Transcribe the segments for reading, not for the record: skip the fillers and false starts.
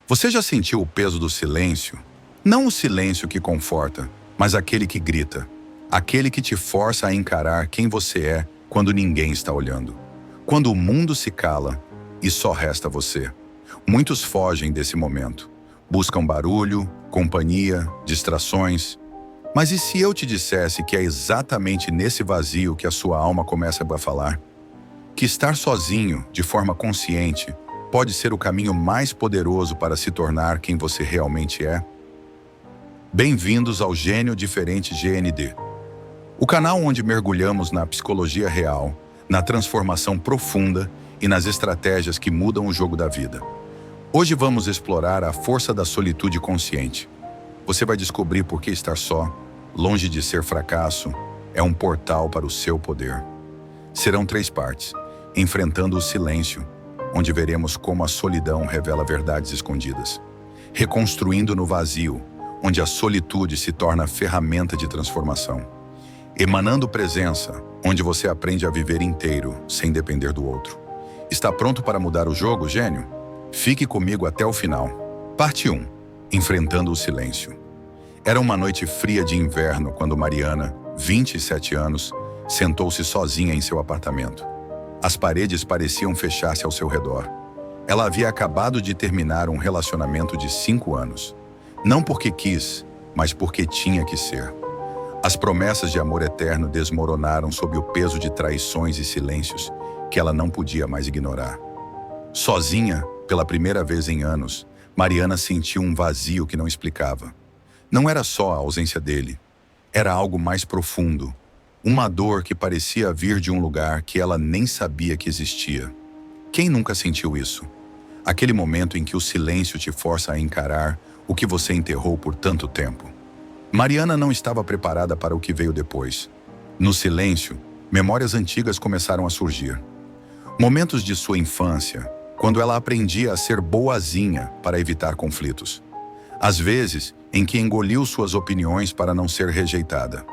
Você já sentiu o peso do silêncio? Não o silêncio que conforta, mas aquele que grita. Aquele que te força a encarar quem você é quando ninguém está olhando. Quando o mundo se cala e só resta você. Muitos fogem desse momento. Buscam barulho, companhia, distrações. Mas e se eu te dissesse que é exatamente nesse vazio que a sua alma começa a falar? Que estar sozinho, de forma consciente, pode ser o caminho mais poderoso para se tornar quem você realmente é? Bem-vindos ao Gênio Diferente GND, o canal onde mergulhamos na psicologia real, na transformação profunda e nas estratégias que mudam o jogo da vida. Hoje vamos explorar a força da solitude consciente. Você vai descobrir por que estar só, longe de ser fracasso, é um portal para o seu poder. Serão 3 partes, enfrentando o silêncio, onde veremos como a solidão revela verdades escondidas. Reconstruindo no vazio, onde a solitude se torna ferramenta de transformação. Emanando presença, onde você aprende a viver inteiro, sem depender do outro. Está pronto para mudar o jogo, gênio? Fique comigo até o final. Parte 1. Enfrentando o silêncio. Era uma noite fria de inverno quando Mariana, 27 anos, sentou-se sozinha em seu apartamento. As paredes pareciam fechar-se ao seu redor. Ela havia acabado de terminar um relacionamento de 5 anos. Não porque quis, mas porque tinha que ser. As promessas de amor eterno desmoronaram sob o peso de traições e silêncios que ela não podia mais ignorar. Sozinha, pela primeira vez em anos, Mariana sentiu um vazio que não explicava. Não era só a ausência dele. Era algo mais profundo. Uma dor que parecia vir de um lugar que ela nem sabia que existia. Quem nunca sentiu isso? Aquele momento em que o silêncio te força a encarar o que você enterrou por tanto tempo. Mariana não estava preparada para o que veio depois. No silêncio, memórias antigas começaram a surgir. Momentos de sua infância, quando ela aprendia a ser boazinha para evitar conflitos. Às vezes, em que engoliu suas opiniões para não ser rejeitada.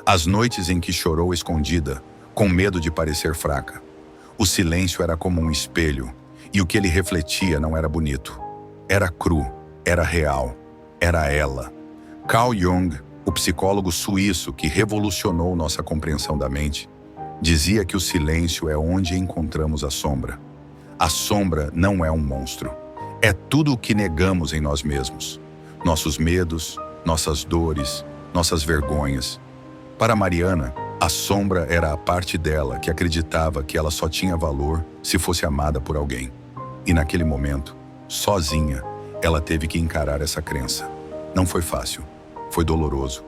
As noites em que chorou escondida, com medo de parecer fraca. O silêncio era como um espelho, e o que ele refletia não era bonito. Era cru, era real, era ela. Carl Jung, o psicólogo suíço que revolucionou nossa compreensão da mente, dizia que o silêncio é onde encontramos a sombra. A sombra não é um monstro. É tudo o que negamos em nós mesmos. Nossos medos, nossas dores, nossas vergonhas. Para Mariana, a sombra era a parte dela que acreditava que ela só tinha valor se fosse amada por alguém. E naquele momento, sozinha, ela teve que encarar essa crença. Não foi fácil, foi doloroso,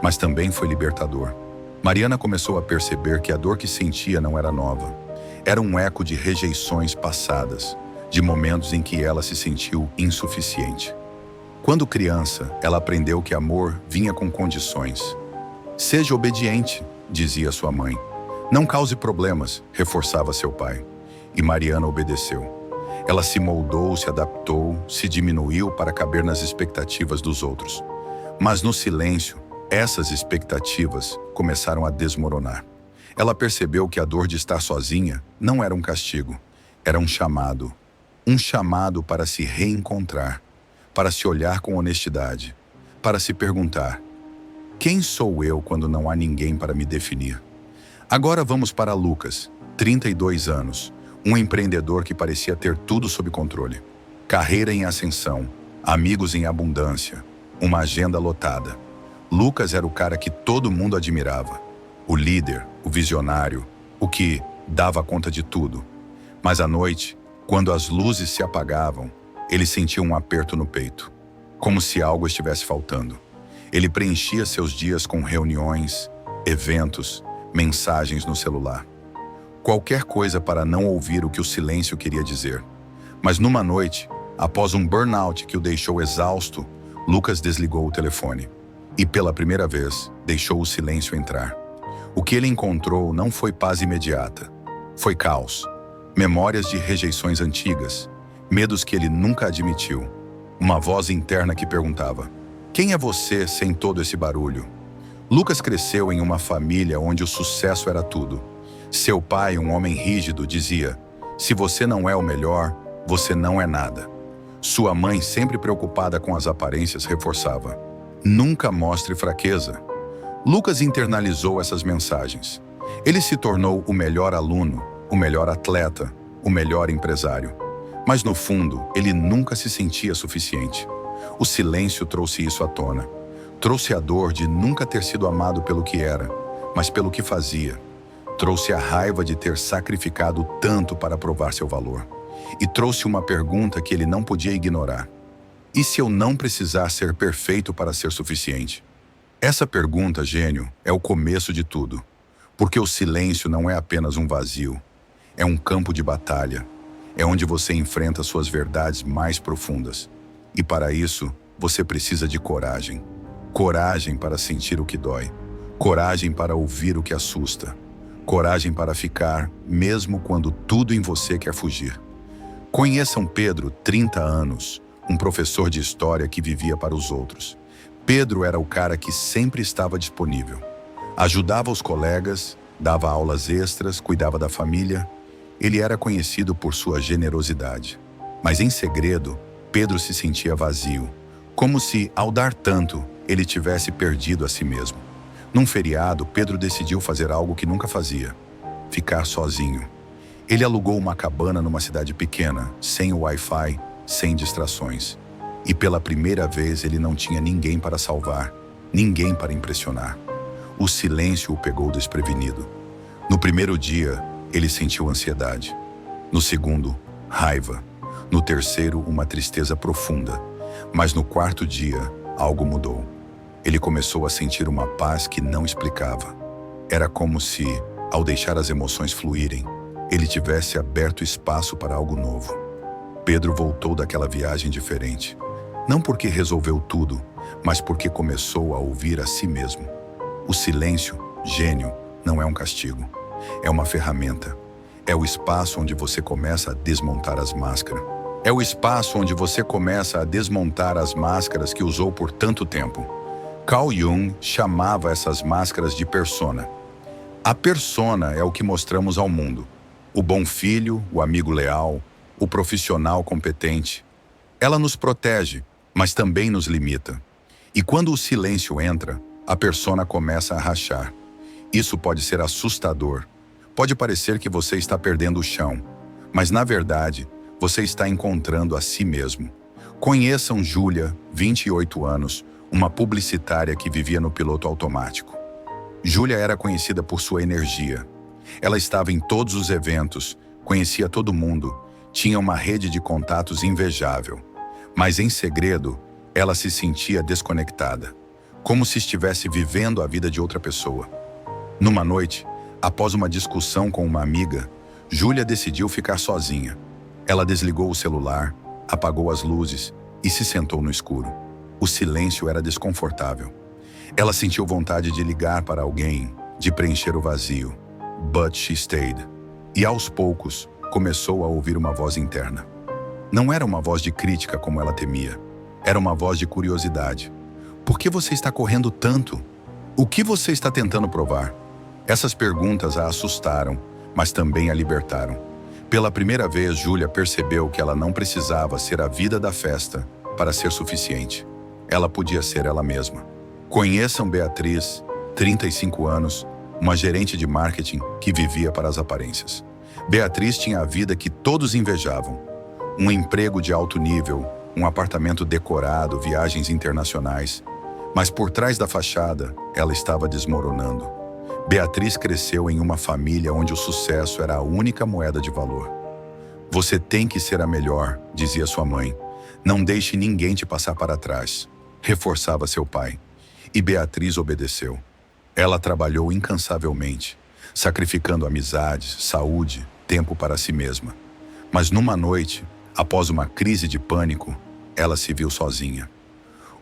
mas também foi libertador. Mariana começou a perceber que a dor que sentia não era nova. Era um eco de rejeições passadas, de momentos em que ela se sentiu insuficiente. Quando criança, ela aprendeu que amor vinha com condições. Seja obediente, dizia sua mãe. Não cause problemas, reforçava seu pai. E Mariana obedeceu. Ela se moldou, se adaptou, se diminuiu para caber nas expectativas dos outros. Mas no silêncio, essas expectativas começaram a desmoronar. Ela percebeu que a dor de estar sozinha não era um castigo, era um chamado. Um chamado para se reencontrar, para se olhar com honestidade, para se perguntar: quem sou eu quando não há ninguém para me definir? Agora vamos para Lucas, 32 anos, um empreendedor que parecia ter tudo sob controle. Carreira em ascensão, amigos em abundância, uma agenda lotada. Lucas era o cara que todo mundo admirava. O líder, o visionário, o que dava conta de tudo. Mas à noite, quando as luzes se apagavam, ele sentia um aperto no peito, como se algo estivesse faltando. Ele preenchia seus dias com reuniões, eventos, mensagens no celular. Qualquer coisa para não ouvir o que o silêncio queria dizer. Mas numa noite, após um burnout que o deixou exausto, Lucas desligou o telefone. E pela primeira vez, deixou o silêncio entrar. O que ele encontrou não foi paz imediata. Foi caos. Memórias de rejeições antigas. Medos que ele nunca admitiu. Uma voz interna que perguntava: quem é você sem todo esse barulho? Lucas cresceu em uma família onde o sucesso era tudo. Seu pai, um homem rígido, dizia: se você não é o melhor, você não é nada. Sua mãe, sempre preocupada com as aparências, reforçava: nunca mostre fraqueza. Lucas internalizou essas mensagens. Ele se tornou o melhor aluno, o melhor atleta, o melhor empresário. Mas no fundo, ele nunca se sentia suficiente. O silêncio trouxe isso à tona. Trouxe a dor de nunca ter sido amado pelo que era, mas pelo que fazia. Trouxe a raiva de ter sacrificado tanto para provar seu valor. E trouxe uma pergunta que ele não podia ignorar: e se eu não precisar ser perfeito para ser suficiente? Essa pergunta, gênio, é o começo de tudo. Porque o silêncio não é apenas um vazio. É um campo de batalha. É onde você enfrenta suas verdades mais profundas. E para isso, você precisa de coragem. Coragem para sentir o que dói. Coragem para ouvir o que assusta. Coragem para ficar, mesmo quando tudo em você quer fugir. Conheçam Pedro, 30 anos, um professor de história que vivia para os outros. Pedro era o cara que sempre estava disponível. Ajudava os colegas, dava aulas extras, cuidava da família. Ele era conhecido por sua generosidade. Mas em segredo, Pedro se sentia vazio, como se, ao dar tanto, ele tivesse perdido a si mesmo. Num feriado, Pedro decidiu fazer algo que nunca fazia: ficar sozinho. Ele alugou uma cabana numa cidade pequena, sem o Wi-Fi, sem distrações. E pela primeira vez ele não tinha ninguém para salvar, ninguém para impressionar. O silêncio o pegou desprevenido. No primeiro dia, ele sentiu ansiedade. No segundo, raiva. No terceiro, uma tristeza profunda. Mas no quarto dia, algo mudou. Ele começou a sentir uma paz que não explicava. Era como se, ao deixar as emoções fluírem, ele tivesse aberto espaço para algo novo. Pedro voltou daquela viagem diferente. Não porque resolveu tudo, mas porque começou a ouvir a si mesmo. O silêncio, gênio, não é um castigo. É uma ferramenta. É o espaço onde você começa a desmontar as máscaras. É o espaço onde você começa a desmontar as máscaras que usou por tanto tempo. Carl Jung chamava essas máscaras de persona. A persona é o que mostramos ao mundo. O bom filho, o amigo leal, o profissional competente. Ela nos protege, mas também nos limita. E quando o silêncio entra, a persona começa a rachar. Isso pode ser assustador. Pode parecer que você está perdendo o chão, mas na verdade, você está encontrando a si mesmo. Conheçam Júlia, 28 anos, uma publicitária que vivia no piloto automático. Júlia era conhecida por sua energia. Ela estava em todos os eventos, conhecia todo mundo, tinha uma rede de contatos invejável. Mas em segredo, ela se sentia desconectada, como se estivesse vivendo a vida de outra pessoa. Numa noite, após uma discussão com uma amiga, Júlia decidiu ficar sozinha. Ela desligou o celular, apagou as luzes e se sentou no escuro. O silêncio era desconfortável. Ela sentiu vontade de ligar para alguém, de preencher o vazio. But she stayed. E aos poucos, começou a ouvir uma voz interna. Não era uma voz de crítica como ela temia. Era uma voz de curiosidade. Por que você está correndo tanto? O que você está tentando provar? Essas perguntas a assustaram, mas também a libertaram. Pela primeira vez, Júlia percebeu que ela não precisava ser a vida da festa para ser suficiente. Ela podia ser ela mesma. Conheçam Beatriz, 35 anos, uma gerente de marketing que vivia para as aparências. Beatriz tinha a vida que todos invejavam. Um emprego de alto nível, um apartamento decorado, viagens internacionais. Mas por trás da fachada, ela estava desmoronando. Beatriz cresceu em uma família onde o sucesso era a única moeda de valor. Você tem que ser a melhor, dizia sua mãe. Não deixe ninguém te passar para trás, reforçava seu pai. E Beatriz obedeceu. Ela trabalhou incansavelmente, sacrificando amizades, saúde, tempo para si mesma. Mas numa noite, após uma crise de pânico, ela se viu sozinha.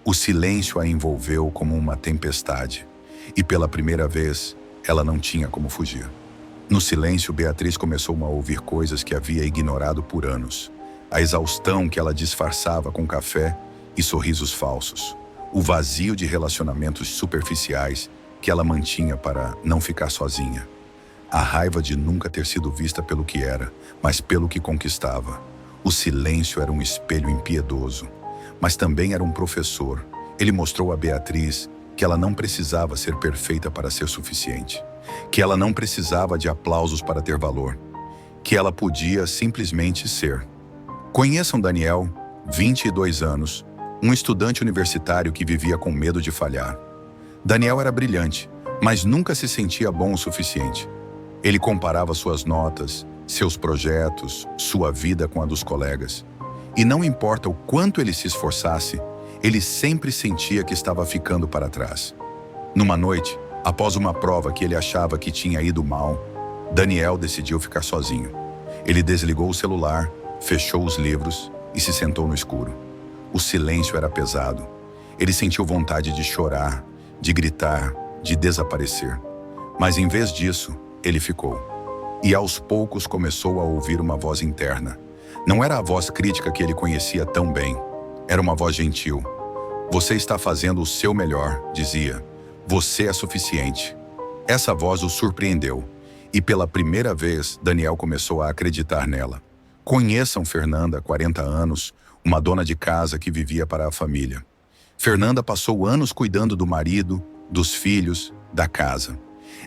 O silêncio a envolveu como uma tempestade, e pela primeira vez, ela não tinha como fugir. No silêncio, Beatriz começou a ouvir coisas que havia ignorado por anos. A exaustão que ela disfarçava com café e sorrisos falsos. O vazio de relacionamentos superficiais que ela mantinha para não ficar sozinha. A raiva de nunca ter sido vista pelo que era, mas pelo que conquistava. O silêncio era um espelho impiedoso, mas também era um professor. Ele mostrou a Beatriz que ela não precisava ser perfeita para ser suficiente, que ela não precisava de aplausos para ter valor, que ela podia simplesmente ser. Conheçam Daniel, 22 anos, um estudante universitário que vivia com medo de falhar. Daniel era brilhante, mas nunca se sentia bom o suficiente. Ele comparava suas notas, seus projetos, sua vida com a dos colegas. E não importa o quanto ele se esforçasse, ele sempre sentia que estava ficando para trás. Numa noite, após uma prova que ele achava que tinha ido mal, Daniel decidiu ficar sozinho. Ele desligou o celular, fechou os livros e se sentou no escuro. O silêncio era pesado. Ele sentiu vontade de chorar, de gritar, de desaparecer. Mas em vez disso, ele ficou. E aos poucos começou a ouvir uma voz interna. Não era a voz crítica que ele conhecia tão bem. Era uma voz gentil. Você está fazendo o seu melhor, dizia. Você é suficiente. Essa voz o surpreendeu. E pela primeira vez, Daniel começou a acreditar nela. Conheçam Fernanda, 40 anos, uma dona de casa que vivia para a família. Fernanda passou anos cuidando do marido, dos filhos, da casa.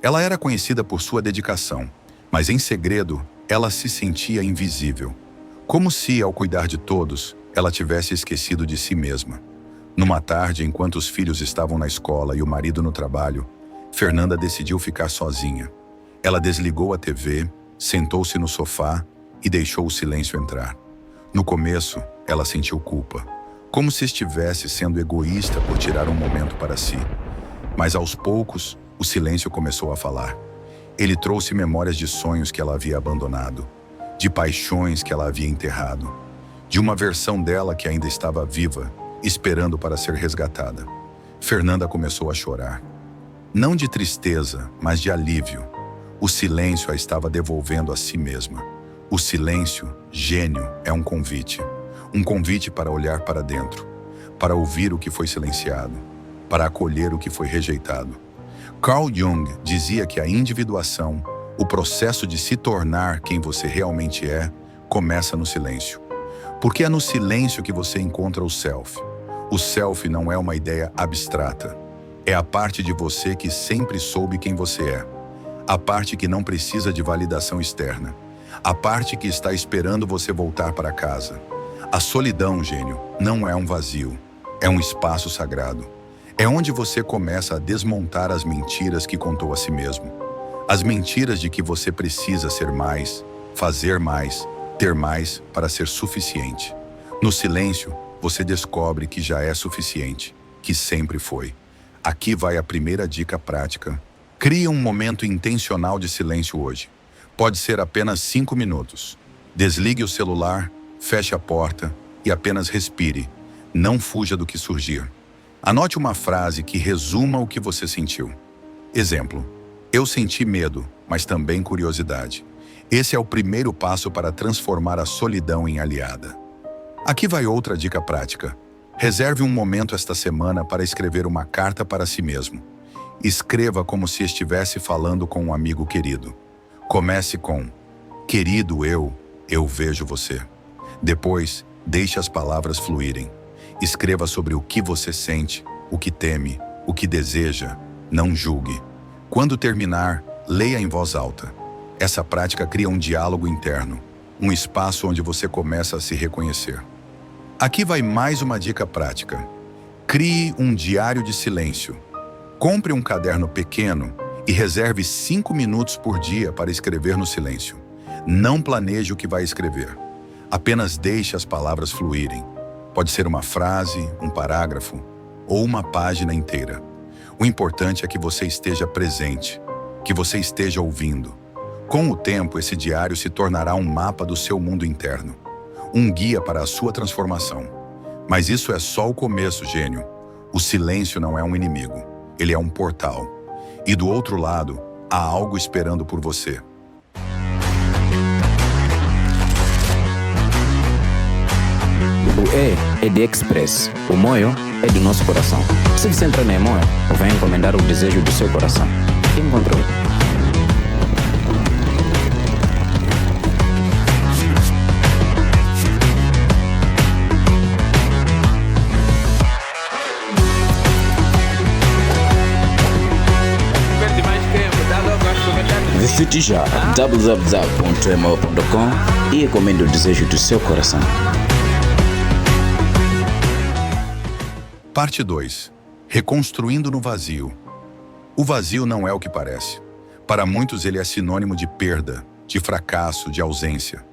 Ela era conhecida por sua dedicação, mas em segredo, ela se sentia invisível. Como se, ao cuidar de todos, ela tivesse esquecido de si mesma. Numa tarde, enquanto os filhos estavam na escola e o marido no trabalho, Fernanda decidiu ficar sozinha. Ela desligou a TV, sentou-se no sofá e deixou o silêncio entrar. No começo, ela sentiu culpa, como se estivesse sendo egoísta por tirar um momento para si. Mas aos poucos, o silêncio começou a falar. Ele trouxe memórias de sonhos que ela havia abandonado, de paixões que ela havia enterrado, de uma versão dela que ainda estava viva, esperando para ser resgatada. Fernanda começou a chorar. Não de tristeza, mas de alívio. O silêncio a estava devolvendo a si mesma. O silêncio, gênio, é um convite. Um convite para olhar para dentro, para ouvir o que foi silenciado, para acolher o que foi rejeitado. Carl Jung dizia que a individuação, o processo de se tornar quem você realmente é, começa no silêncio. Porque é no silêncio que você encontra o self. O self não é uma ideia abstrata. É a parte de você que sempre soube quem você é. A parte que não precisa de validação externa. A parte que está esperando você voltar para casa. A solidão, gênio, não é um vazio. É um espaço sagrado. É onde você começa a desmontar as mentiras que contou a si mesmo. As mentiras de que você precisa ser mais, fazer mais, ter mais para ser suficiente. No silêncio, você descobre que já é suficiente, que sempre foi. Aqui vai a primeira dica prática. Crie um momento intencional de silêncio hoje. Pode ser apenas 5 minutos. Desligue o celular, feche a porta e apenas respire. Não fuja do que surgir. Anote uma frase que resuma o que você sentiu. Exemplo: eu senti medo, mas também curiosidade. Esse é o primeiro passo para transformar a solidão em aliada. Aqui vai outra dica prática. Reserve um momento esta semana para escrever uma carta para si mesmo. Escreva como se estivesse falando com um amigo querido. Comece com: querido eu vejo você. Depois, deixe as palavras fluírem. Escreva sobre o que você sente, o que teme, o que deseja. Não julgue. Quando terminar, leia em voz alta. Essa prática cria um diálogo interno, um espaço onde você começa a se reconhecer. Aqui vai mais uma dica prática. Crie um diário de silêncio. Compre um caderno pequeno e reserve 5 minutos por dia para escrever no silêncio. Não planeje o que vai escrever. Apenas deixe as palavras fluírem. Pode ser uma frase, um parágrafo ou uma página inteira. O importante é que você esteja presente, que você esteja ouvindo. Com o tempo, esse diário se tornará um mapa do seu mundo interno, um guia para a sua transformação. Mas isso é só o começo, gênio. O silêncio não é um inimigo, ele é um portal. E do outro lado, há algo esperando por você. O E é de Express, o Moio é do nosso coração. Se você entrar na Moio, vai encomendar o desejo do seu coração. Encontrou. Visite já www.emo.com e encomende o desejo do seu coração. Parte 2. Reconstruindo no vazio. O vazio não é o que parece. Para muitos ele é sinônimo de perda, de fracasso, de ausência.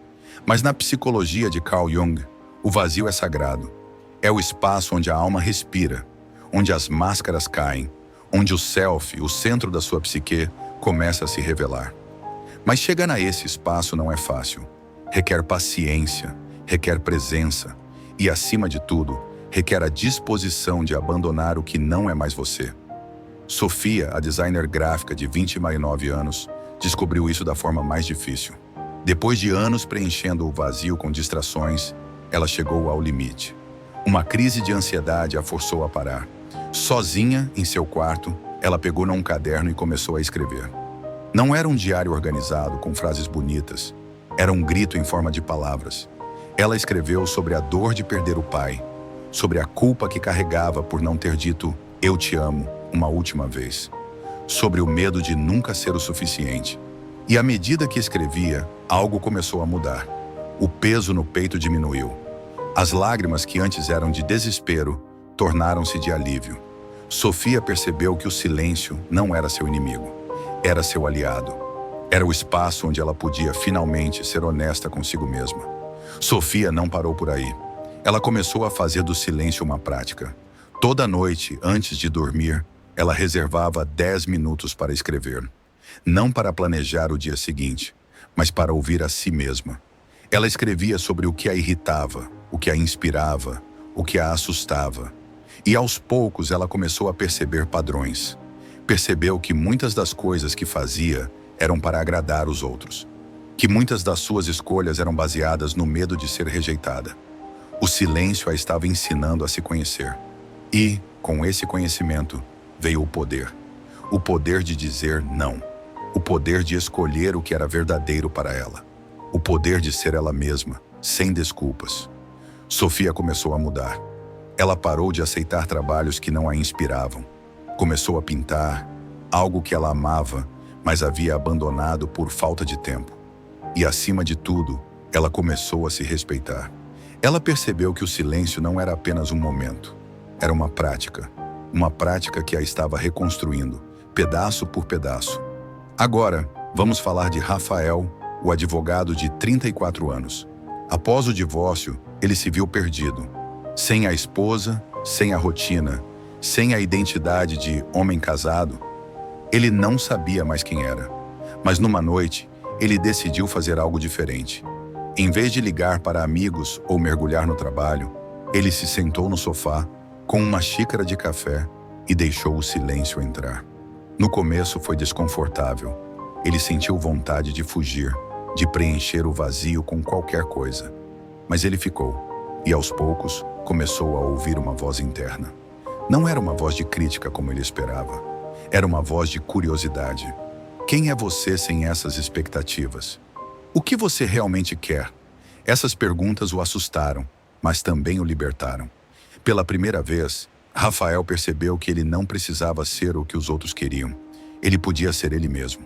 Mas na psicologia de Carl Jung, o vazio é sagrado. É o espaço onde a alma respira, onde as máscaras caem, onde o self, o centro da sua psique, começa a se revelar. Mas chegar a esse espaço não é fácil. Requer paciência, requer presença e, acima de tudo, requer a disposição de abandonar o que não é mais você. Sofia, a designer gráfica de 29 anos, descobriu isso da forma mais difícil. Depois de anos preenchendo o vazio com distrações, ela chegou ao limite. Uma crise de ansiedade a forçou a parar. Sozinha, em seu quarto, ela pegou num caderno e começou a escrever. Não era um diário organizado com frases bonitas, era um grito em forma de palavras. Ela escreveu sobre a dor de perder o pai, sobre a culpa que carregava por não ter dito "eu te amo" uma última vez, sobre o medo de nunca ser o suficiente. E à medida que escrevia, algo começou a mudar. O peso no peito diminuiu. As lágrimas que antes eram de desespero tornaram-se de alívio. Sofia percebeu que o silêncio não era seu inimigo, era seu aliado. Era o espaço onde ela podia finalmente ser honesta consigo mesma. Sofia não parou por aí. Ela começou a fazer do silêncio uma prática. Toda noite, antes de dormir, ela reservava 10 minutos para escrever. Não para planejar o dia seguinte, mas para ouvir a si mesma. Ela escrevia sobre o que a irritava, o que a inspirava, o que a assustava. E aos poucos ela começou a perceber padrões. Percebeu que muitas das coisas que fazia eram para agradar os outros. Que muitas das suas escolhas eram baseadas no medo de ser rejeitada. O silêncio a estava ensinando a se conhecer. E, com esse conhecimento, veio o poder. O poder de dizer não. O poder de escolher o que era verdadeiro para ela. O poder de ser ela mesma, sem desculpas. Sofia começou a mudar. Ela parou de aceitar trabalhos que não a inspiravam. Começou a pintar, algo que ela amava, mas havia abandonado por falta de tempo. E, acima de tudo, ela começou a se respeitar. Ela percebeu que o silêncio não era apenas um momento. Era uma prática que a estava reconstruindo, pedaço por pedaço. Agora, vamos falar de Rafael, o advogado de 34 anos. Após o divórcio, ele se viu perdido. Sem a esposa, sem a rotina, sem a identidade de homem casado, ele não sabia mais quem era. Mas numa noite, ele decidiu fazer algo diferente. Em vez de ligar para amigos ou mergulhar no trabalho, ele se sentou no sofá, com uma xícara de café e deixou o silêncio entrar. No começo foi desconfortável. Ele sentiu vontade de fugir, de preencher o vazio com qualquer coisa. Mas ele ficou, e aos poucos começou a ouvir uma voz interna. Não era uma voz de crítica como ele esperava. Era uma voz de curiosidade. Quem é você sem essas expectativas? O que você realmente quer? Essas perguntas o assustaram, mas também o libertaram. Pela primeira vez, Rafael percebeu que ele não precisava ser o que os outros queriam. Ele podia ser ele mesmo.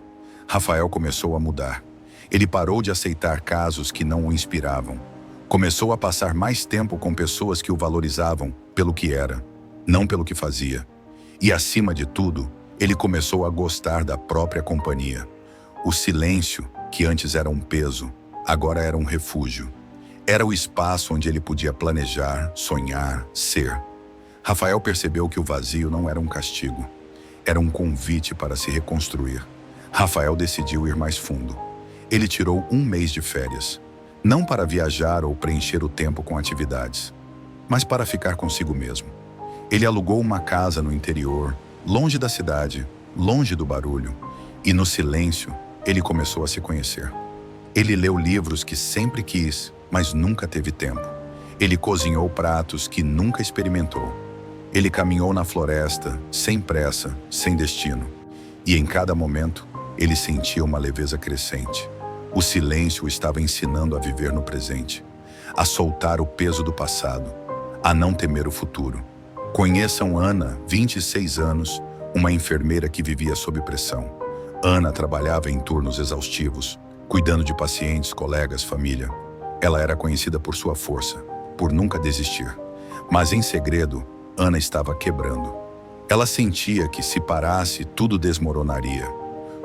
Rafael começou a mudar. Ele parou de aceitar casos que não o inspiravam. Começou a passar mais tempo com pessoas que o valorizavam pelo que era, não pelo que fazia. E, acima de tudo, ele começou a gostar da própria companhia. O silêncio, que antes era um peso, agora era um refúgio. Era o espaço onde ele podia planejar, sonhar, ser. Rafael percebeu que o vazio não era um castigo. Era um convite para se reconstruir. Rafael decidiu ir mais fundo. Ele tirou 1 mês de férias. Não para viajar ou preencher o tempo com atividades, mas para ficar consigo mesmo. Ele alugou uma casa no interior, longe da cidade, longe do barulho. E no silêncio, ele começou a se conhecer. Ele leu livros que sempre quis, mas nunca teve tempo. Ele cozinhou pratos que nunca experimentou. Ele caminhou na floresta, sem pressa, sem destino. E em cada momento, ele sentia uma leveza crescente. O silêncio o estava ensinando a viver no presente, a soltar o peso do passado, a não temer o futuro. Conheçam Ana, 26 anos, uma enfermeira que vivia sob pressão. Ana trabalhava em turnos exaustivos, cuidando de pacientes, colegas, família. Ela era conhecida por sua força, por nunca desistir. Mas em segredo, Ana estava quebrando. Ela sentia que se parasse, tudo desmoronaria.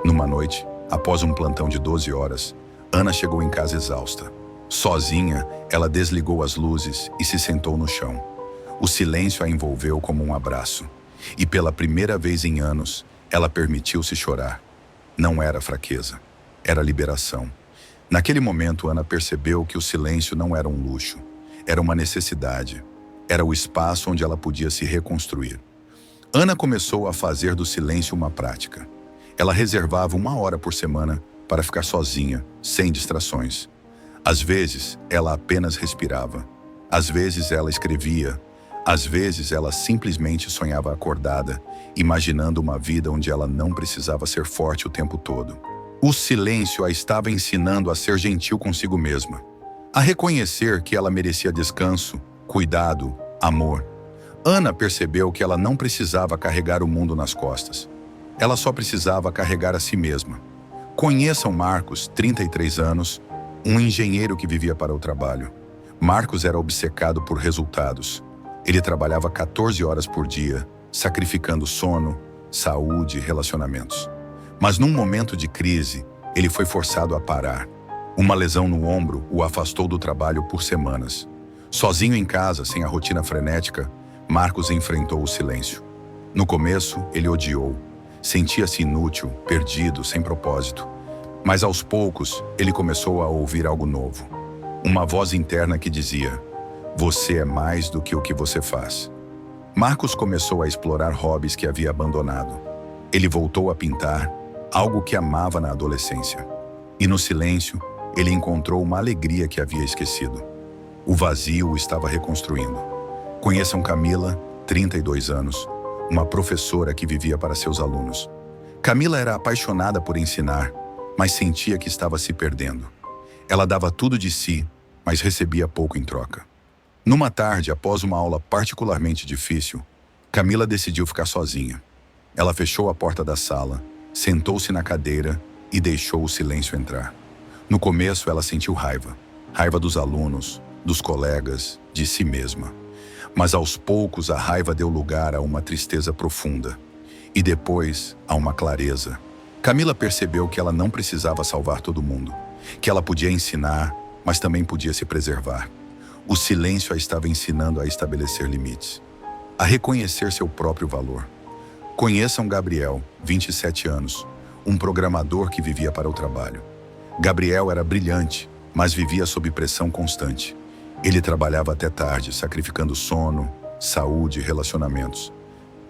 Numa noite, após um plantão de 12 horas, Ana chegou em casa exausta. Sozinha, ela desligou as luzes e se sentou no chão. O silêncio a envolveu como um abraço. E pela primeira vez em anos, ela permitiu-se chorar. Não era fraqueza, era liberação. Naquele momento, Ana percebeu que o silêncio não era um luxo, era uma necessidade. Era o espaço onde ela podia se reconstruir. Ana começou a fazer do silêncio uma prática. Ela reservava 1 hora por semana para ficar sozinha, sem distrações. Às vezes, ela apenas respirava. Às vezes, ela escrevia. Às vezes, ela simplesmente sonhava acordada, imaginando uma vida onde ela não precisava ser forte o tempo todo. O silêncio a estava ensinando a ser gentil consigo mesma, a reconhecer que ela merecia descanso, cuidado, amor. Ana percebeu que ela não precisava carregar o mundo nas costas. Ela só precisava carregar a si mesma. Conheçam Marcos, 33 anos, um engenheiro que vivia para o trabalho. Marcos era obcecado por resultados. Ele trabalhava 14 horas por dia, sacrificando sono, saúde e relacionamentos. Mas num momento de crise, ele foi forçado a parar. Uma lesão no ombro o afastou do trabalho por semanas. Sozinho em casa, sem a rotina frenética, Marcos enfrentou o silêncio. No começo, ele odiou. Sentia-se inútil, perdido, sem propósito. Mas aos poucos, ele começou a ouvir algo novo. Uma voz interna que dizia: "Você é mais do que o que você faz." Marcos começou a explorar hobbies que havia abandonado. Ele voltou a pintar, algo que amava na adolescência. E no silêncio, ele encontrou uma alegria que havia esquecido. O vazio o estava reconstruindo. Conheçam Camila, 32 anos, uma professora que vivia para seus alunos. Camila era apaixonada por ensinar, mas sentia que estava se perdendo. Ela dava tudo de si, mas recebia pouco em troca. Numa tarde, após uma aula particularmente difícil, Camila decidiu ficar sozinha. Ela fechou a porta da sala, sentou-se na cadeira e deixou o silêncio entrar. No começo, ela sentiu raiva. Raiva dos alunos, dos colegas, de si mesma. Mas aos poucos, a raiva deu lugar a uma tristeza profunda. E depois, a uma clareza. Camila percebeu que ela não precisava salvar todo mundo. Que ela podia ensinar, mas também podia se preservar. O silêncio a estava ensinando a estabelecer limites. A reconhecer seu próprio valor. Conheçam Gabriel, 27 anos, um programador que vivia para o trabalho. Gabriel era brilhante, mas vivia sob pressão constante. Ele trabalhava até tarde, sacrificando sono, saúde e relacionamentos.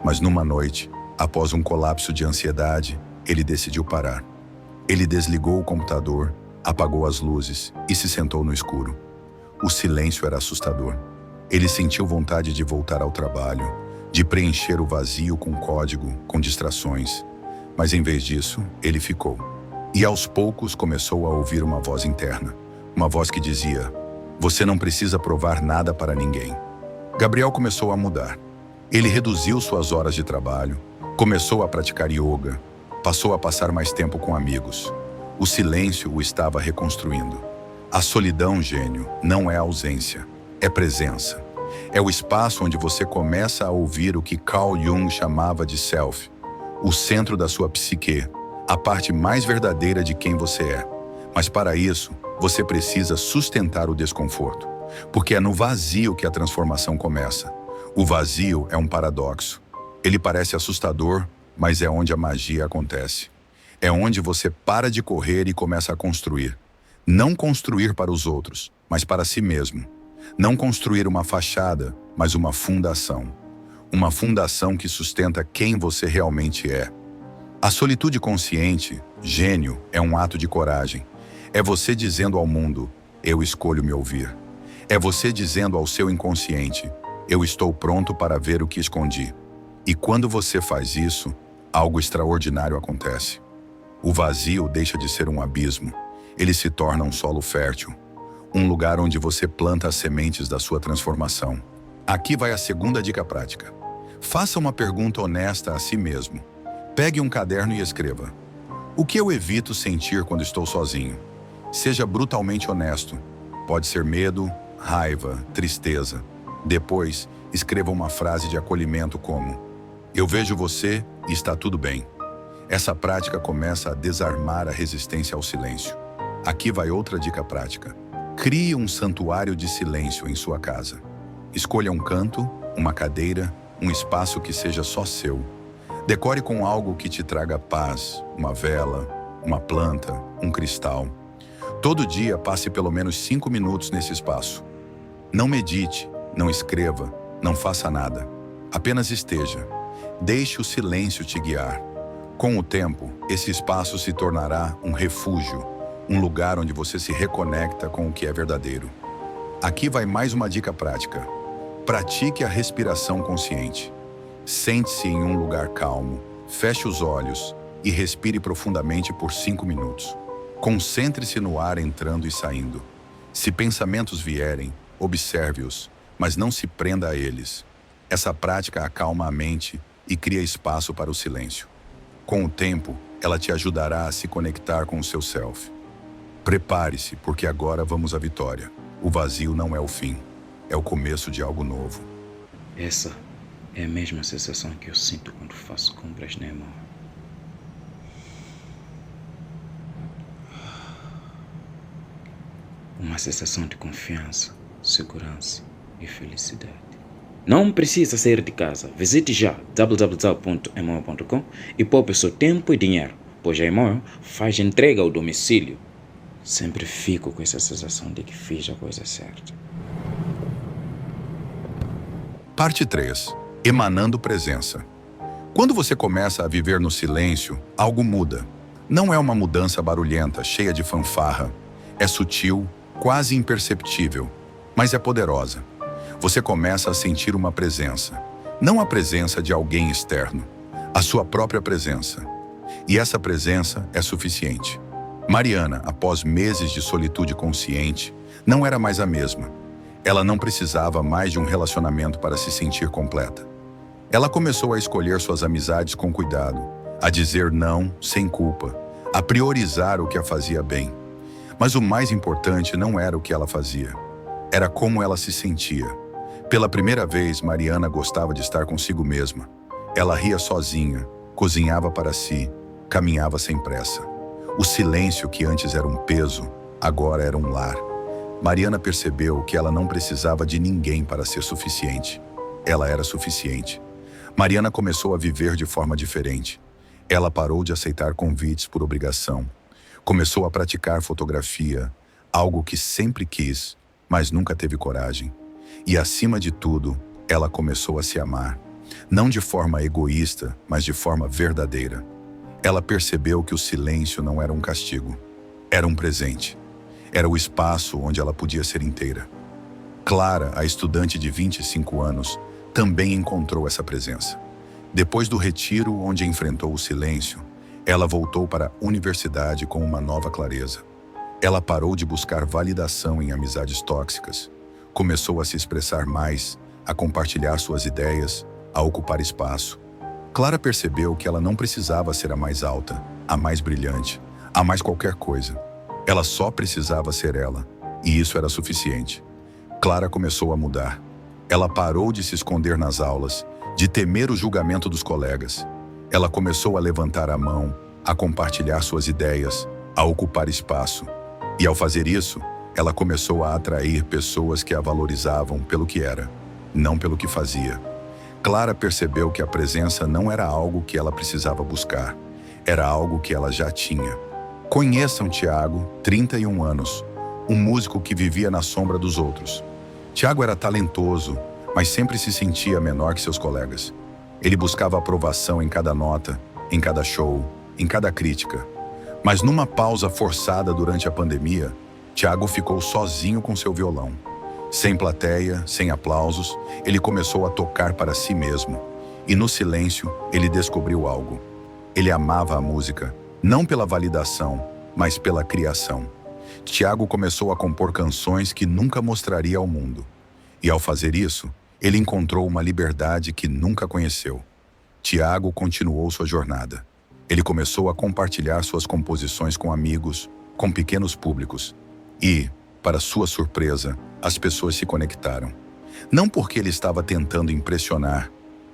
Mas numa noite, após um colapso de ansiedade, ele decidiu parar. Ele desligou o computador, apagou as luzes e se sentou no escuro. O silêncio era assustador. Ele sentiu vontade de voltar ao trabalho, de preencher o vazio com código, com distrações. Mas em vez disso, ele ficou. E aos poucos começou a ouvir uma voz interna. Uma voz que dizia: "Você não precisa provar nada para ninguém." Gabriel começou a mudar. Ele reduziu suas horas de trabalho, começou a praticar yoga, passou a passar mais tempo com amigos. O silêncio o estava reconstruindo. A solidão, gênio, não é ausência, é presença. É o espaço onde você começa a ouvir o que Carl Jung chamava de self, o centro da sua psique, a parte mais verdadeira de quem você é. Mas para isso, você precisa sustentar o desconforto, porque é no vazio que a transformação começa. O vazio é um paradoxo. Ele parece assustador, mas é onde a magia acontece. É onde você para de correr e começa a construir. Não construir para os outros, mas para si mesmo. Não construir uma fachada, mas uma fundação. Uma fundação que sustenta quem você realmente é. A solitude consciente, gênio, é um ato de coragem. É você dizendo ao mundo: "Eu escolho me ouvir." É você dizendo ao seu inconsciente: "Eu estou pronto para ver o que escondi." E quando você faz isso, algo extraordinário acontece. O vazio deixa de ser um abismo. Ele se torna um solo fértil. Um lugar onde você planta as sementes da sua transformação. Aqui vai a segunda dica prática. Faça uma pergunta honesta a si mesmo. Pegue um caderno e escreva: O que eu evito sentir quando estou sozinho? Seja brutalmente honesto. Pode ser medo, raiva, tristeza. Depois, escreva uma frase de acolhimento como: eu vejo você e está tudo bem. Essa prática começa a desarmar a resistência ao silêncio. Aqui vai outra dica prática. Crie um santuário de silêncio em sua casa. Escolha um canto, uma cadeira, um espaço que seja só seu. Decore com algo que te traga paz, uma vela, uma planta, um cristal. Todo dia passe pelo menos 5 minutos nesse espaço. Não medite, não escreva, não faça nada. Apenas esteja. Deixe o silêncio te guiar. Com o tempo, esse espaço se tornará um refúgio, um lugar onde você se reconecta com o que é verdadeiro. Aqui vai mais uma dica prática. Pratique a respiração consciente. Sente-se em um lugar calmo, feche os olhos e respire profundamente por 5 minutos. Concentre-se no ar entrando e saindo. Se pensamentos vierem, observe-os, mas não se prenda a eles. Essa prática acalma a mente e cria espaço para o silêncio. Com o tempo, ela te ajudará a se conectar com o seu self. Prepare-se, porque agora vamos à vitória. O vazio não é o fim, é o começo de algo novo. Essa é a mesma sensação que eu sinto quando faço compras na Emo. Uma sensação de confiança, segurança e felicidade. Não precisa sair de casa. Visite já www.emoyo.com e poupe seu tempo e dinheiro, pois a Emoyo faz entrega ao domicílio. Sempre fico com essa sensação de que fiz a coisa certa. Parte 3. Emanando presença. Quando você começa a viver no silêncio, algo muda. Não é uma mudança barulhenta, cheia de fanfarra. É sutil, quase imperceptível, mas é poderosa. Você começa a sentir uma presença. Não a presença de alguém externo, a sua própria presença. E essa presença é suficiente. Mariana, após meses de solitude consciente, não era mais a mesma. Ela não precisava mais de um relacionamento para se sentir completa. Ela começou a escolher suas amizades com cuidado, a dizer não sem culpa, a priorizar o que a fazia bem. Mas o mais importante não era o que ela fazia, era como ela se sentia. Pela primeira vez, Mariana gostava de estar consigo mesma. Ela ria sozinha, cozinhava para si, caminhava sem pressa. O silêncio que antes era um peso, agora era um lar. Mariana percebeu que ela não precisava de ninguém para ser suficiente. Ela era suficiente. Mariana começou a viver de forma diferente. Ela parou de aceitar convites por obrigação. Começou a praticar fotografia, algo que sempre quis, mas nunca teve coragem. E, acima de tudo, ela começou a se amar. Não de forma egoísta, mas de forma verdadeira. Ela percebeu que o silêncio não era um castigo. Era um presente. Era o espaço onde ela podia ser inteira. Clara, a estudante de 25 anos, também encontrou essa presença. Depois do retiro onde enfrentou o silêncio, ela voltou para a universidade com uma nova clareza. Ela parou de buscar validação em amizades tóxicas. Começou a se expressar mais, a compartilhar suas ideias, a ocupar espaço. Clara percebeu que ela não precisava ser a mais alta, a mais brilhante, a mais qualquer coisa. Ela só precisava ser ela, e isso era suficiente. Clara começou a mudar. Ela parou de se esconder nas aulas, de temer o julgamento dos colegas. Ela começou a levantar a mão, a compartilhar suas ideias, a ocupar espaço. E ao fazer isso, ela começou a atrair pessoas que a valorizavam pelo que era, não pelo que fazia. Clara percebeu que a presença não era algo que ela precisava buscar, era algo que ela já tinha. Conheçam Tiago, 31 anos, um músico que vivia na sombra dos outros. Tiago era talentoso, mas sempre se sentia menor que seus colegas. Ele buscava aprovação em cada nota, em cada show, em cada crítica. Mas numa pausa forçada durante a pandemia, Tiago ficou sozinho com seu violão. Sem plateia, sem aplausos, ele começou a tocar para si mesmo. E no silêncio, ele descobriu algo. Ele amava a música, não pela validação, mas pela criação. Tiago começou a compor canções que nunca mostraria ao mundo. E ao fazer isso, ele encontrou uma liberdade que nunca conheceu. Tiago continuou sua jornada. Ele começou a compartilhar suas composições com amigos, com pequenos públicos. E, para sua surpresa, as pessoas se conectaram. Não porque ele estava tentando impressionar,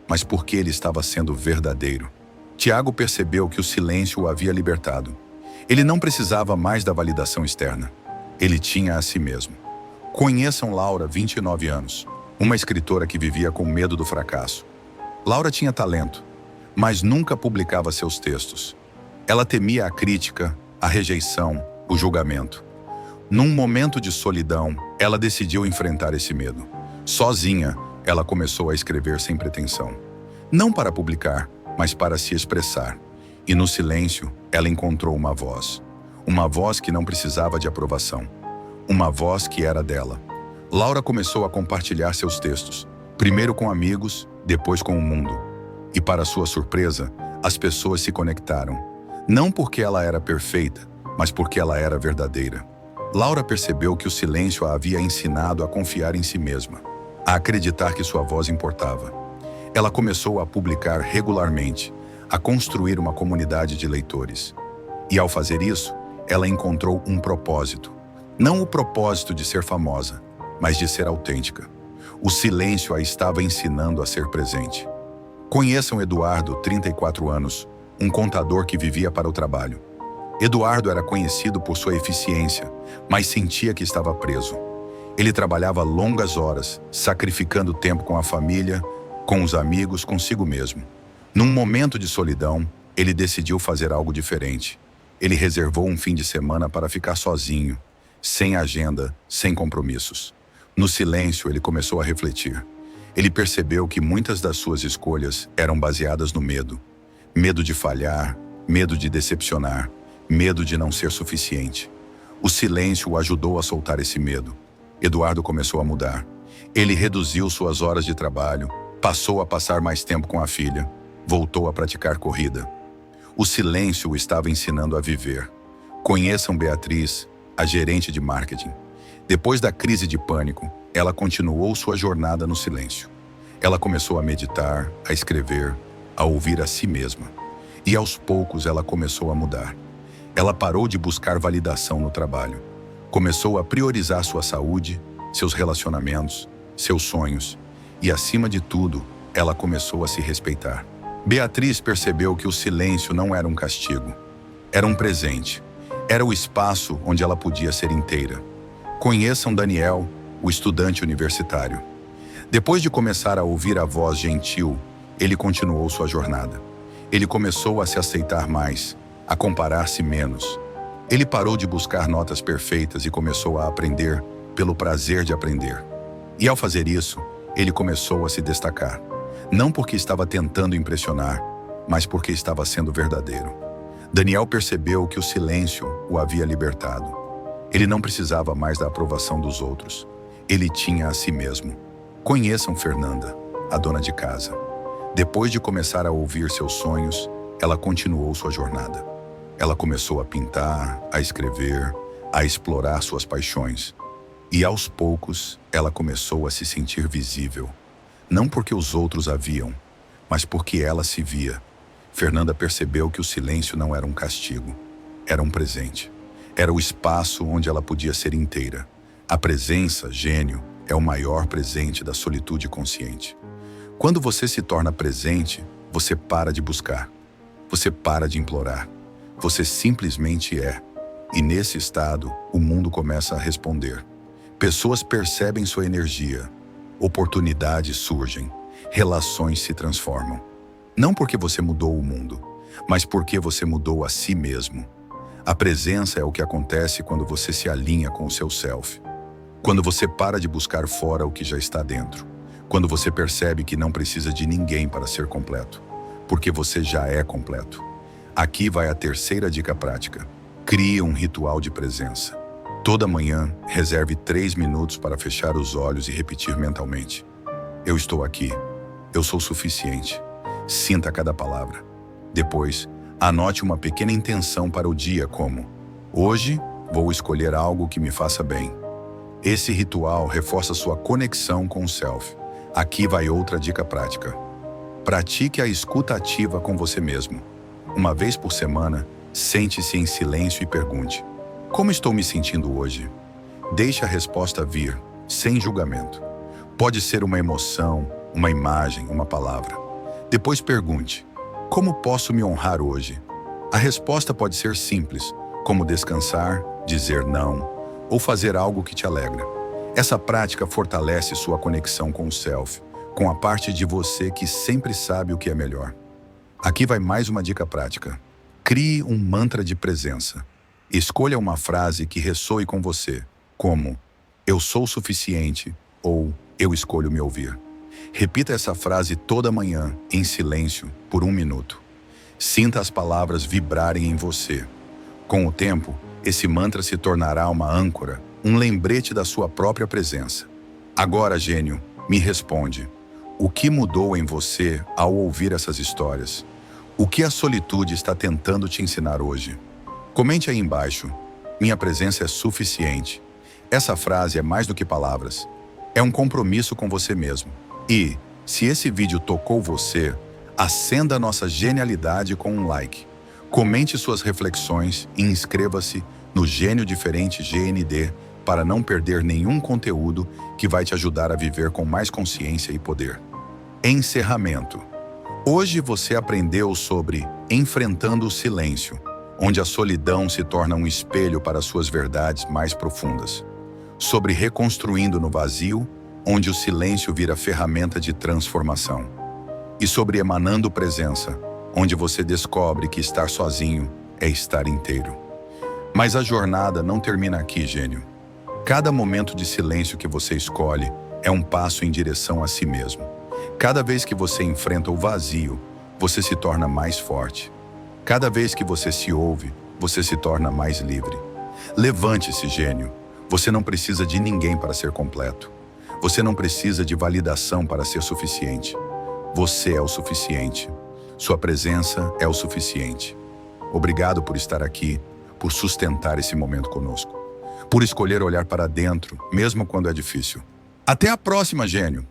mas porque ele estava sendo verdadeiro. Tiago percebeu que o silêncio o havia libertado. Ele não precisava mais da validação externa. Ele tinha a si mesmo. Conheçam Laura, 29 anos, uma escritora que vivia com medo do fracasso. Laura tinha talento, mas nunca publicava seus textos. Ela temia a crítica, a rejeição, o julgamento. Num momento de solidão, ela decidiu enfrentar esse medo. Sozinha, ela começou a escrever sem pretensão. Não para publicar, mas para se expressar. E no silêncio, ela encontrou uma voz. Uma voz que não precisava de aprovação. Uma voz que era dela. Laura começou a compartilhar seus textos, primeiro com amigos, depois com o mundo. E para sua surpresa, as pessoas se conectaram. Não porque ela era perfeita, mas porque ela era verdadeira. Laura percebeu que o silêncio a havia ensinado a confiar em si mesma, a acreditar que sua voz importava. Ela começou a publicar regularmente, a construir uma comunidade de leitores. E ao fazer isso, ela encontrou um propósito. Não o propósito de ser famosa, mas de ser autêntica. O silêncio a estava ensinando a ser presente. Conheçam Eduardo, 34 anos, um contador que vivia para o trabalho. Eduardo era conhecido por sua eficiência, mas sentia que estava preso. Ele trabalhava longas horas, sacrificando tempo com a família, com os amigos, consigo mesmo. Num momento de solidão, ele decidiu fazer algo diferente. Ele reservou um fim de semana para ficar sozinho, sem agenda, sem compromissos. No silêncio, ele começou a refletir. Ele percebeu que muitas das suas escolhas eram baseadas no medo. Medo de falhar, medo de decepcionar, medo de não ser suficiente. O silêncio o ajudou a soltar esse medo. Eduardo começou a mudar. Ele reduziu suas horas de trabalho, passou a passar mais tempo com a filha, voltou a praticar corrida. O silêncio o estava ensinando a viver. Conheçam Beatriz, a gerente de marketing. Depois da crise de pânico, ela continuou sua jornada no silêncio. Ela começou a meditar, a escrever, a ouvir a si mesma. E aos poucos ela começou a mudar. Ela parou de buscar validação no trabalho. Começou a priorizar sua saúde, seus relacionamentos, seus sonhos. E acima de tudo, ela começou a se respeitar. Beatriz percebeu que o silêncio não era um castigo. Era um presente. Era o espaço onde ela podia ser inteira. Conheçam Daniel, o estudante universitário. Depois de começar a ouvir a voz gentil, ele continuou sua jornada. Ele começou a se aceitar mais, a comparar-se menos. Ele parou de buscar notas perfeitas e começou a aprender pelo prazer de aprender. E ao fazer isso, ele começou a se destacar. Não porque estava tentando impressionar, mas porque estava sendo verdadeiro. Daniel percebeu que o silêncio o havia libertado. Ele não precisava mais da aprovação dos outros. Ele tinha a si mesmo. Conheçam Fernanda, a dona de casa. Depois de começar a ouvir seus sonhos, ela continuou sua jornada. Ela começou a pintar, a escrever, a explorar suas paixões. E aos poucos, ela começou a se sentir visível. Não porque os outros a viam, mas porque ela se via. Fernanda percebeu que o silêncio não era um castigo, era um presente. Era o espaço onde ela podia ser inteira. A presença, gênio, é o maior presente da solitude consciente. Quando você se torna presente, você para de buscar. Você para de implorar. Você simplesmente é. E nesse estado, o mundo começa a responder. Pessoas percebem sua energia. Oportunidades surgem. Relações se transformam. Não porque você mudou o mundo, mas porque você mudou a si mesmo. A presença é o que acontece quando você se alinha com o seu self. Quando você para de buscar fora o que já está dentro. Quando você percebe que não precisa de ninguém para ser completo. Porque você já é completo. Aqui vai a terceira dica prática. Crie um ritual de presença. Toda manhã, reserve 3 minutos para fechar os olhos e repetir mentalmente. Eu estou aqui. Eu sou suficiente. Sinta cada palavra. Depois, anote uma pequena intenção para o dia como: hoje, vou escolher algo que me faça bem. Esse ritual reforça sua conexão com o self. Aqui vai outra dica prática. Pratique a escuta ativa com você mesmo. uma vez por semana, sente-se em silêncio e pergunte: como estou me sentindo hoje? Deixe a resposta vir, sem julgamento. Pode ser uma emoção, uma imagem, uma palavra. Depois pergunte: como posso me honrar hoje? A resposta pode ser simples, como descansar, dizer não, ou fazer algo que te alegra. Essa prática fortalece sua conexão com o self, com a parte de você que sempre sabe o que é melhor. Aqui vai mais uma dica prática. Crie um mantra de presença. Escolha uma frase que ressoe com você, como "eu sou suficiente" ou "eu escolho me ouvir". Repita essa frase toda manhã, em silêncio, por 1 minuto. Sinta as palavras vibrarem em você. Com o tempo, esse mantra se tornará uma âncora, um lembrete da sua própria presença. Agora, gênio, me responde. O que mudou em você ao ouvir essas histórias? O que a solitude está tentando te ensinar hoje? Comente aí embaixo. Minha presença é suficiente. Essa frase é mais do que palavras. É um compromisso com você mesmo. E, se esse vídeo tocou você, acenda a nossa genialidade com um like. Comente suas reflexões e inscreva-se no Gênio Diferente GND para não perder nenhum conteúdo que vai te ajudar a viver com mais consciência e poder. Encerramento. Hoje você aprendeu sobre enfrentando o silêncio, onde a solidão se torna um espelho para suas verdades mais profundas. Sobre reconstruindo no vazio, onde o silêncio vira ferramenta de transformação. E sobre emanando presença, onde você descobre que estar sozinho é estar inteiro. Mas a jornada não termina aqui, gênio. Cada momento de silêncio que você escolhe é um passo em direção a si mesmo. Cada vez que você enfrenta o vazio, você se torna mais forte. Cada vez que você se ouve, você se torna mais livre. Levante-se, gênio. Você não precisa de ninguém para ser completo. Você não precisa de validação para ser suficiente. Você é o suficiente. Sua presença é o suficiente. Obrigado por estar aqui, por sustentar esse momento conosco, por escolher olhar para dentro, mesmo quando é difícil. Até a próxima, gênio!